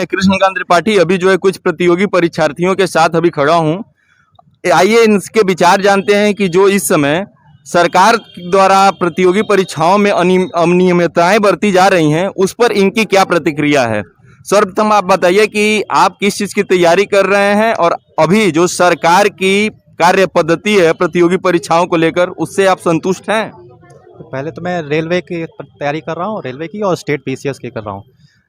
मैं कृष्णकांत त्रिपाठी अभी जो है कुछ प्रतियोगी परीक्षार्थियों के साथ अभी खड़ा हूँ। आइए इनके विचार जानते हैं कि जो इस समय सरकार द्वारा प्रतियोगी परीक्षाओं में अनियमितताएं बरती जा रही हैं, उस पर इनकी क्या प्रतिक्रिया है। सर्वप्रथम आप बताइए कि आप किस चीज़ की तैयारी कर रहे हैं और अभी जो सरकार की कार्य पद्धति है प्रतियोगी परीक्षाओं को लेकर, उससे आप संतुष्ट हैं? तो पहले तो मैं रेलवे की तैयारी कर रहा हूँ, रेलवे की और स्टेट पीसीएस की कर रहा हूँ।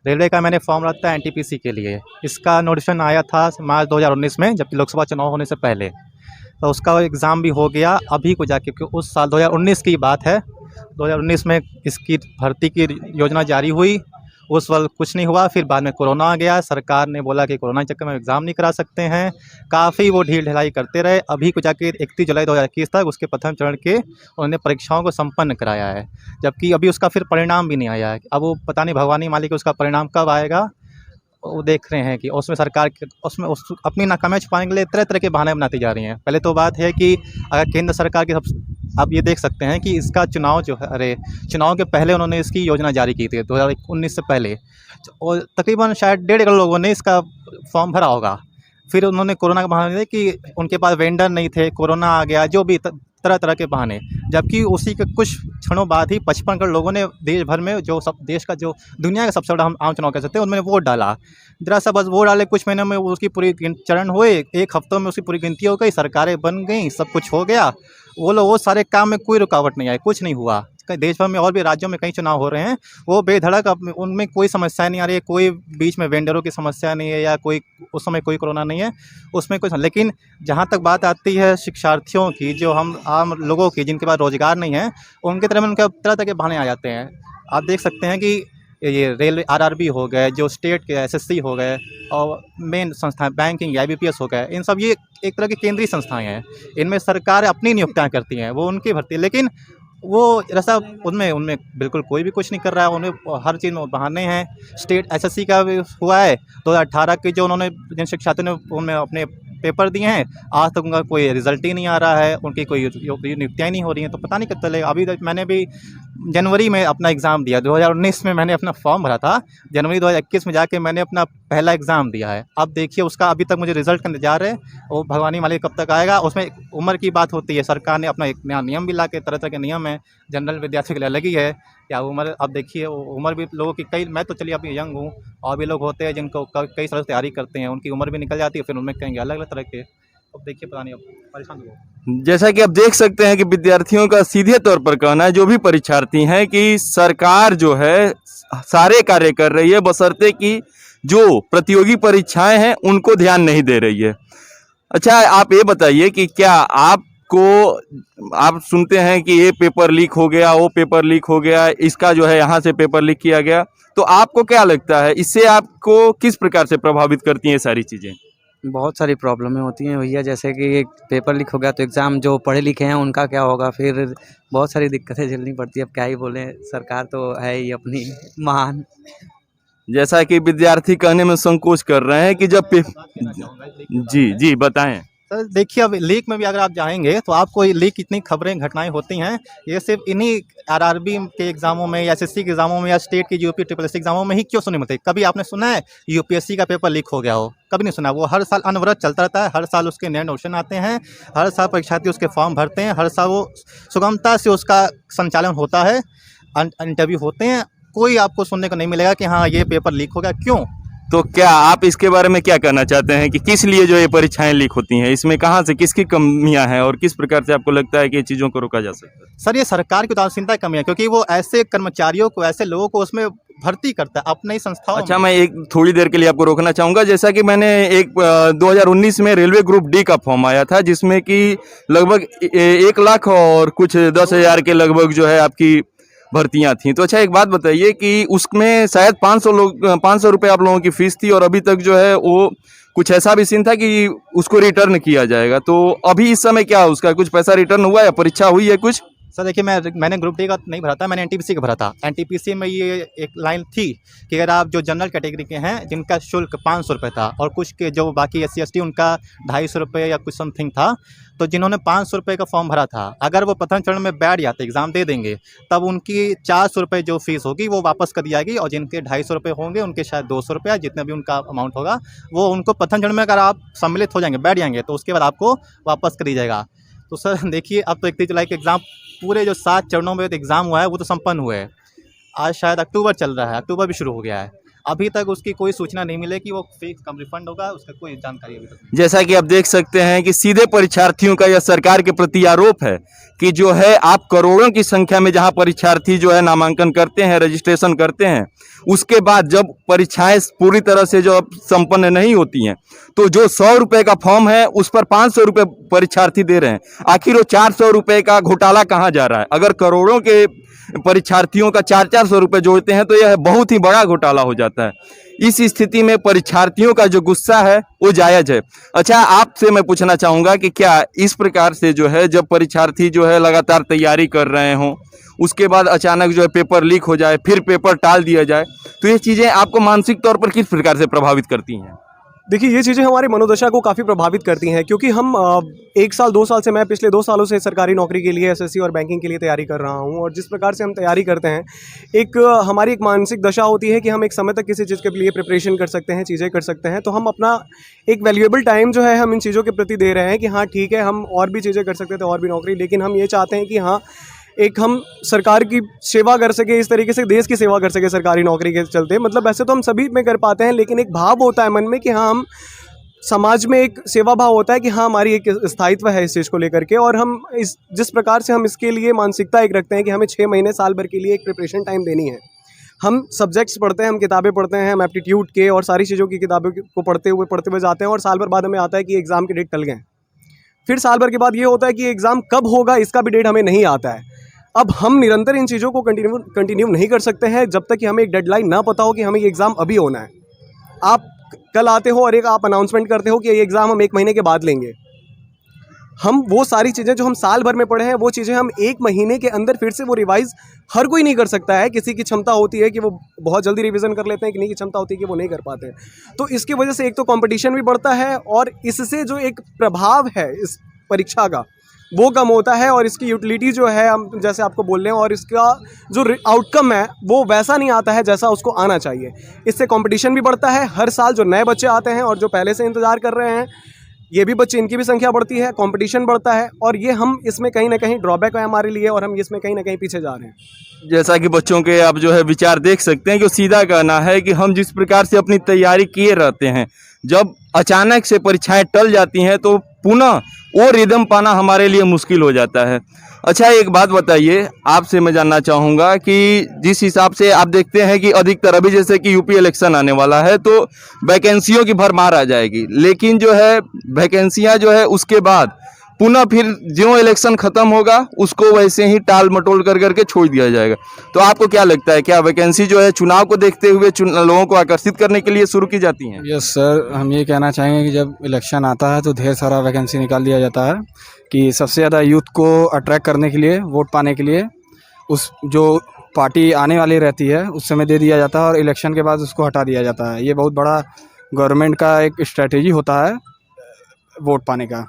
रेलवे का मैंने फॉर्म रखा है एनटीपीसी के लिए। इसका नोटिफिकेशन आया था मार्च 2019 में, जबकि लोकसभा चुनाव होने से पहले। तो उसका एग्ज़ाम भी हो गया अभी को जाके, क्योंकि उस साल 2019 की बात है। 2019 में इसकी भर्ती की योजना जारी हुई, उस वक्त कुछ नहीं हुआ। फिर बाद में कोरोना आ गया, सरकार ने बोला कि कोरोना के चक्कर में एग्ज़ाम नहीं करा सकते हैं। काफ़ी वो ढील ढिलाई करते रहे, अभी को जाके 31 जुलाई 2021 तक उसके प्रथम चरण के उन्होंने परीक्षाओं को संपन्न कराया है, जबकि अभी उसका फिर परिणाम भी नहीं आया है। अब वो पता नहीं भगवान ही मालिक उसका परिणाम कब आएगा, वो देख रहे हैं कि उसमें सरकार उसमें अपनी नाकामियाँ छुपाने के लिए तरह तरह के बहाने बनाती जा रही हैं। पहले तो बात है कि अगर केंद्र सरकार की आप ये देख सकते हैं कि इसका चुनाव जो है, चुनाव के पहले उन्होंने इसकी योजना जारी की थी 2019 से पहले, और तकरीबन शायद 1.5 करोड़ लोगों ने इसका फॉर्म भरा होगा। फिर उन्होंने कोरोना का बहाना दिया कि उनके पास वेंडर नहीं थे, कोरोना आ गया, जो भी तरह तरह के बहाने। जबकि उसी के कुछ क्षणों बाद ही 55 करोड़ लोगों ने देश भर में जो सब देश का जो दुनिया का सबसे बड़ा हम आम चुनाव कह सकते हैं, उनमें वोट डाला। जरा सा बस वोट डाले, कुछ महीनों में उसकी पूरी चरण हुए, 1 हफ्तों में उसकी पूरी गिनती हो गई, सरकारें बन गई, सब कुछ हो गया। वो सारे काम में कोई रुकावट नहीं आई, कुछ नहीं हुआ। कई देश भर में और भी राज्यों में कई चुनाव हो रहे हैं, वो बेधड़क उनमें कोई समस्या नहीं आ रही है, कोई बीच में वेंडरों की समस्या नहीं है, या कोई उस समय कोई कोरोना नहीं है, उसमें कुछ। लेकिन जहाँ तक बात आती है शिक्षार्थियों की, जो हम आम लोगों की जिनके पास रोज़गार नहीं है, उनके तरफ में उनके तरह तरह के बहाने आ जाते हैं। आप देख सकते हैं कि ये रेलवे आरआरबी हो गए, जो स्टेट के एसएससी हो गए, और मेन संस्थाएं बैंकिंग आईबीपीएस हो गए, इन सब ये एक तरह की केंद्रीय संस्थाएं हैं। इनमें सरकार अपनी नियुक्तियां करती हैं, वो उनकी भर्ती, लेकिन वो जैसा उनमें उनमें बिल्कुल कोई भी कुछ नहीं कर रहा है। उन्हें हर चीज़ में बहाने हैं। स्टेट एसएससी का भी हुआ है 2018 के, जो उन्होंने जिन शिक्षार्थियों ने उनमें अपने पेपर दिए हैं, आज तक उनका कोई रिजल्ट ही नहीं आ रहा है, उनकी कोई नियुक्तियाँ नहीं हो रही हैं। तो पता नहीं कब चलेगा। अभी तक मैंने भी जनवरी में अपना एग्ज़ाम दिया, 2019 में मैंने अपना फॉर्म भरा था, जनवरी 2021 में जाके मैंने अपना पहला एग्ज़ाम दिया है। अब देखिए उसका अभी तक मुझे रिज़ल्ट का इंतजार है, वो भगवान ही मालिक कब तक आएगा। उसमें उम्र की बात होती है, सरकार ने अपना एक नया नियम भी ला के, तरह तरह के नियम है, जनरल विद्यार्थियों के लिए अलग ही है। क्या उम्र, अब देखिए उम्र भी लोगों की, कई, मैं तो चलिए अभी यंग हूँ, और भी लोग होते हैं जिनको कई सालों से तैयारी करते हैं, उनकी उम्र भी निकल जाती है, फिर उनमें कहेंगे अलग अलग तरह के। अब देखिए पता नहीं, अब परेशान हो। जैसा कि आप देख सकते हैं कि विद्यार्थियों का सीधे तौर पर कहना है, जो भी परीक्षार्थी हैं, कि सरकार जो है सारे कार्य कर रही है, बशर्ते कि जो प्रतियोगी परीक्षाएं हैं उनको ध्यान नहीं दे रही है। अच्छा, आप ये बताइए कि क्या आप सुनते हैं कि ये पेपर लीक हो गया, वो पेपर लीक हो गया, इसका जो है यहाँ से पेपर लीक किया गया, तो आपको क्या लगता है, इससे आपको किस प्रकार से प्रभावित करती हैं ये सारी चीज़ें? बहुत सारी प्रॉब्लमें होती हैं भैया, जैसे कि एक पेपर लीक हो गया तो एग्ज़ाम जो पढ़े लिखे हैं उनका क्या होगा, फिर बहुत सारी दिक्कतें झेलनी पड़ती है। अब क्या ही बोलें, सरकार तो है ही अपनी महान। जैसा कि विद्यार्थी कहने में संकोच कर रहे हैं कि जब जी जी बताएं। सर देखिए, अब लीक में भी अगर आप जाएंगे तो आपको ये लीक कितनी खबरें घटनाएं होती हैं, ये सिर्फ इन्हीं आरआरबी के एग्जामों में, या एसएससी के एग्जामों में, या स्टेट की यूपी ट्रिपल एससी एग्जामों में ही क्यों सुनने मिलती है। कभी आपने सुना है यूपीएससी का पेपर लीक हो गया हो? कभी नहीं सुना। वो हर साल अनवरत चलता रहता है, हर साल उसके नए नोटिफिकेशन आते हैं, हर साल परीक्षार्थी उसके फॉर्म भरते हैं, हर साल वो सुगमता से उसका संचालन होता है, इंटरव्यू होते हैं। कोई आपको सुनने को नहीं मिलेगा कि हाँ ये पेपर लीक हो गया। क्यों? तो क्या आप इसके बारे में क्या कहना चाहते हैं कि किस लिए जो ये परीक्षाएं लीक होती हैं, इसमें कहाँ से किसकी कमियां हैं और किस प्रकार से आपको लगता है कि ये चीज़ों को रोका जा सकता है? सर ये सरकार की उदासीनता की कमी है, क्योंकि वो ऐसे कर्मचारियों को, ऐसे लोगों को उसमें भर्ती करता है अपनी संस्थाओं अच्छा, मैं एक थोड़ी देर के लिए आपको रोकना चाहूँगा। जैसा कि मैंने 2019 में रेलवे ग्रुप डी का फॉर्म आया था, जिसमें कि लगभग 1 लाख और कुछ 10,000 के लगभग जो है आपकी भर्तियां थी। तो अच्छा, एक बात बताइए कि उसमें शायद 500 रुपये आप लोगों की फीस थी, और अभी तक जो है वो कुछ ऐसा भी सीन था कि उसको रिटर्न किया जाएगा। तो अभी इस समय क्या उसका कुछ पैसा रिटर्न हुआ या परीक्षा हुई है कुछ? सर देखिए, मैंने ग्रुप डी का नहीं भरा था, मैंने एनटीपीसी का भरा था। एनटीपीसी में ये एक लाइन थी कि अगर आप जो जनरल कैटेगरी के हैं जिनका शुल्क 500 रुपये था, और कुछ के जो बाकी SC ST उनका 250 रुपये या कुछ समथिंग था, तो जिन्होंने 500 रुपये का फॉर्म भरा था, अगर वो प्रथम चरण में बैठ जाते, एग्ज़ाम दे देंगे, तब उनकी 400 रुपये जो फीस होगी वो वापस कर दी जाएगी, और जिनके 250 रुपये होंगे उनके शायद 200 रुपये, जितना भी उनका अमाउंट होगा वो उनको प्रथम चरण में अगर आप सम्मिलित हो जाएंगे, बैठ जाएंगे, तो उसके बाद आपको वापस कर दी जाएगा। तो सर देखिए, अब तो 31 जुलाई के एग्ज़ाम पूरे जो 7 चरणों में एग्ज़ाम हुआ है वो तो संपन्न हुए हैं। आज शायद अक्टूबर चल रहा है, अक्टूबर भी शुरू हो गया है, अभी तक उसकी कोई सूचना नहीं मिले कि वो फीस कब रिफंड होगा, उसका कोई जानकारी अभी तक नहीं। जैसा कि आप देख सकते हैं कि सीधे परीक्षार्थियों का यह सरकार के प्रति आरोप है कि जो है आप करोड़ों की संख्या में जहां परीक्षार्थी जो है नामांकन करते हैं, रजिस्ट्रेशन करते हैं, उसके बाद जब परीक्षाएं पूरी तरह से जो संपन्न नहीं होती हैं, तो जो 100 रुपये का फॉर्म है उस पर 500 रुपये परीक्षार्थी दे रहे हैं। आखिर वो 400 रुपये का घोटाला कहाँ जा रहा है? अगर करोड़ों के परीक्षार्थियों का 400 रुपये जोड़ते हैं तो यह बहुत ही बड़ा घोटाला हो जाता है। इस स्थिति में परीक्षार्थियों का जो गुस्सा है वो जायज़ है। अच्छा, आपसे मैं पूछना चाहूँगा कि क्या इस प्रकार से जो है जब परीक्षार्थी जो है लगातार तैयारी कर रहे हों, उसके बाद अचानक जो है पेपर लीक हो जाए, फिर पेपर टाल दिया जाए, तो ये चीज़ें आपको मानसिक तौर पर किस प्रकार से प्रभावित करती हैं? देखिए, ये चीज़ें हमारी मनोदशा को काफ़ी प्रभावित करती हैं, क्योंकि हम 1 साल 2 साल से, मैं पिछले 2 सालों से सरकारी नौकरी के लिए SSC और बैंकिंग के लिए तैयारी कर रहा हूँ। और जिस प्रकार से हम तैयारी करते हैं, हमारी एक मानसिक दशा होती है कि हम एक समय तक किसी चीज़ के लिए प्रिपरेशन कर सकते हैं, चीज़ें कर सकते हैं, तो हम अपना एक वैल्यूएबल टाइम जो है हम इन चीज़ों के प्रति दे रहे हैं कि हाँ ठीक है, हम और भी चीज़ें कर सकते थे, और भी नौकरी, लेकिन हम ये चाहते हैं कि हाँ एक हम सरकार की सेवा कर सके, इस तरीके से देश की सेवा कर सके सरकारी नौकरी के चलते। मतलब वैसे तो हम सभी में कर पाते हैं, लेकिन एक भाव होता है मन में कि हाँ, हम समाज में एक सेवा भाव होता है कि हाँ हमारी एक स्थायित्व है इस चीज़ को लेकर के। और हम जिस प्रकार से हम इसके लिए मानसिकता एक रखते हैं कि हमें 6 महीने साल भर के लिए एक प्रिपरेशन टाइम देनी है। हम सब्जेक्ट्स पढ़ते हैं, हम किताबें पढ़ते हैं, हम एप्टीट्यूड के और सारी चीज़ों की किताबों को पढ़ते हुए जाते हैं, और साल भर बाद हमें आता है कि एग्ज़ाम के डेट टल गए। फिर साल भर के बाद ये होता है कि एग्ज़ाम कब होगा इसका भी डेट हमें नहीं आता है। अब हम निरंतर इन चीज़ों को कंटिन्यू नहीं कर सकते हैं जब तक कि हमें एक डेडलाइन ना पता हो कि हमें ये एग्ज़ाम अभी होना है। आप कल आते हो और आप अनाउंसमेंट करते हो कि ये एग्ज़ाम हम 1 महीने के बाद लेंगे। हम वो सारी चीज़ें जो हम साल भर में पढ़े हैं, वो चीज़ें हम 1 महीने के अंदर फिर से वो रिवाइज़ हर कोई नहीं कर सकता है। किसी की क्षमता होती है कि वो बहुत जल्दी रिवीजन कर लेते हैं, किसी की क्षमता होती है कि वो नहीं कर पाते। तो इसकी वजह से एक तो कंपटीशन भी बढ़ता है, और इससे जो एक प्रभाव है इस परीक्षा का वो कम होता है, और इसकी यूटिलिटी जो है हम जैसे आपको बोल रहे हैं, और इसका जो आउटकम है वो वैसा नहीं आता है जैसा उसको आना चाहिए। इससे कंपटीशन भी बढ़ता है, हर साल जो नए बच्चे आते हैं और जो पहले से इंतज़ार कर रहे हैं, ये भी बच्चे, इनकी भी संख्या बढ़ती है, कंपटीशन बढ़ता है, और ये हम इसमें कहीं ना कहीं ड्रॉबैक है हमारे लिए, और हम इसमें कहीं ना कहीं पीछे जा रहे हैं। जैसा कि बच्चों के आप जो है विचार देख सकते हैं कि सीधा कहना है कि हम जिस प्रकार से अपनी तैयारी किए रहते हैं, जब अचानक से परीक्षाएं टल जाती हैं तो पुनः वो रिदम पाना हमारे लिए मुश्किल हो जाता है। अच्छा, एक बात बताइए, आपसे मैं जानना चाहूँगा कि जिस हिसाब से आप देखते हैं कि अधिकतर अभी जैसे कि यूपी इलेक्शन आने वाला है तो वैकेंसियों की भरमार आ जाएगी, लेकिन जो है वैकेंसियाँ जो है उसके बाद पुनः फिर जो इलेक्शन खत्म होगा उसको वैसे ही टाल मटोल कर करके छोड़ दिया जाएगा। तो आपको क्या लगता है, क्या वैकेंसी जो है चुनाव को देखते हुए लोगों को आकर्षित करने के लिए शुरू की जाती हैं? यस सर, हम ये कहना चाहेंगे कि जब इलेक्शन आता है तो ढेर सारा वैकेंसी निकाल दिया जाता है कि सबसे ज़्यादा यूथ को अट्रैक्ट करने के लिए, वोट पाने के लिए उस जो पार्टी आने वाली रहती है उस समय दे दिया जाता है, और इलेक्शन के बाद उसको हटा दिया जाता है। ये बहुत बड़ा गवर्नमेंट का एक स्ट्रेटेजी होता है वोट पाने का।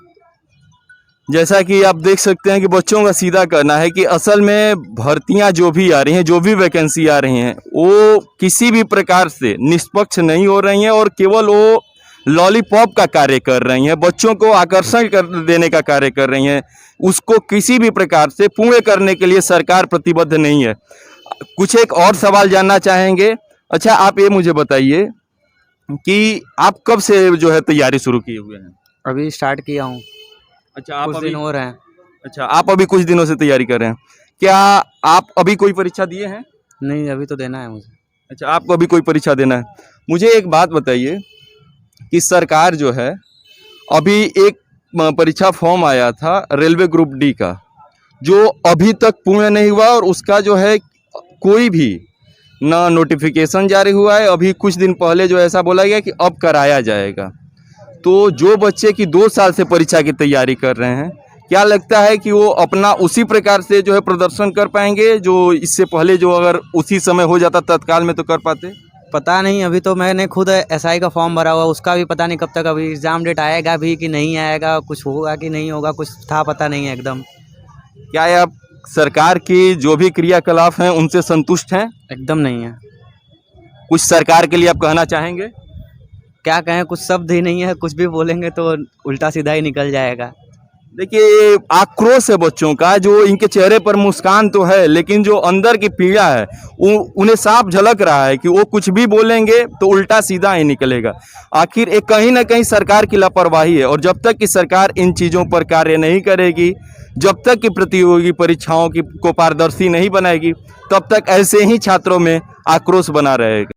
जैसा कि आप देख सकते हैं कि बच्चों का सीधा कहना है कि असल में भर्तियां जो भी आ रही हैं, जो भी वैकेंसी आ रही हैं, वो किसी भी प्रकार से निष्पक्ष नहीं हो रही हैं, और केवल वो लॉलीपॉप का कार्य कर रही हैं, बच्चों को आकर्षण कर देने का कार्य कर रही हैं। उसको किसी भी प्रकार से पूर्ण करने के लिए सरकार प्रतिबद्ध नहीं है। कुछ एक और सवाल जानना चाहेंगे। अच्छा, आप ये मुझे बताइए कि आप कब से जो है तैयारी शुरू किए हुए हैं? अभी स्टार्ट किया हूँ, अच्छा, कुछ दिन हो रहे हैं। अच्छा, आप अभी कुछ दिनों से तैयारी कर रहे हैं। क्या आप अभी कोई परीक्षा दिए हैं? नहीं, अभी तो देना है मुझे। अच्छा, आपको अभी कोई परीक्षा देना है। मुझे एक बात बताइए कि सरकार जो है अभी एक परीक्षा फॉर्म आया था रेलवे ग्रुप डी का, जो अभी तक पूर्ण नहीं हुआ, और उसका जो है कोई भी ना नोटिफिकेशन जारी हुआ है। अभी कुछ दिन पहले जो ऐसा बोला गया कि अब कराया जाएगा। तो जो बच्चे की 2 साल से परीक्षा की तैयारी कर रहे हैं, क्या लगता है कि वो अपना उसी प्रकार से जो है प्रदर्शन कर पाएंगे जो इससे पहले जो अगर उसी समय हो जाता तत्काल में तो कर पाते? पता नहीं, अभी तो मैंने खुद एसआई का फॉर्म भरा हुआ, उसका भी पता नहीं कब तक, अभी एग्ज़ाम डेट आएगा भी कि नहीं आएगा, कुछ होगा कि नहीं होगा, कुछ था पता नहीं है एकदम। क्या आप सरकार की जो भी क्रियाकलाप हैं उनसे संतुष्ट हैं? एकदम नहीं है। कुछ सरकार के लिए आप कहना चाहेंगे? क्या कहें, कुछ शब्द ही नहीं है, कुछ भी बोलेंगे तो उल्टा सीधा ही निकल जाएगा। देखिए, ये आक्रोश है बच्चों का, जो इनके चेहरे पर मुस्कान तो है लेकिन जो अंदर की पीड़ा है उन्हें साफ झलक रहा है कि वो कुछ भी बोलेंगे तो उल्टा सीधा ही निकलेगा। आखिर एक कहीं ना कहीं सरकार की लापरवाही है, और जब तक कि सरकार इन चीज़ों पर कार्य नहीं करेगी, जब तक कि प्रतियोगी परीक्षाओं की को पारदर्शी नहीं बनाएगी, तब तक ऐसे ही छात्रों में आक्रोश बना रहेगा।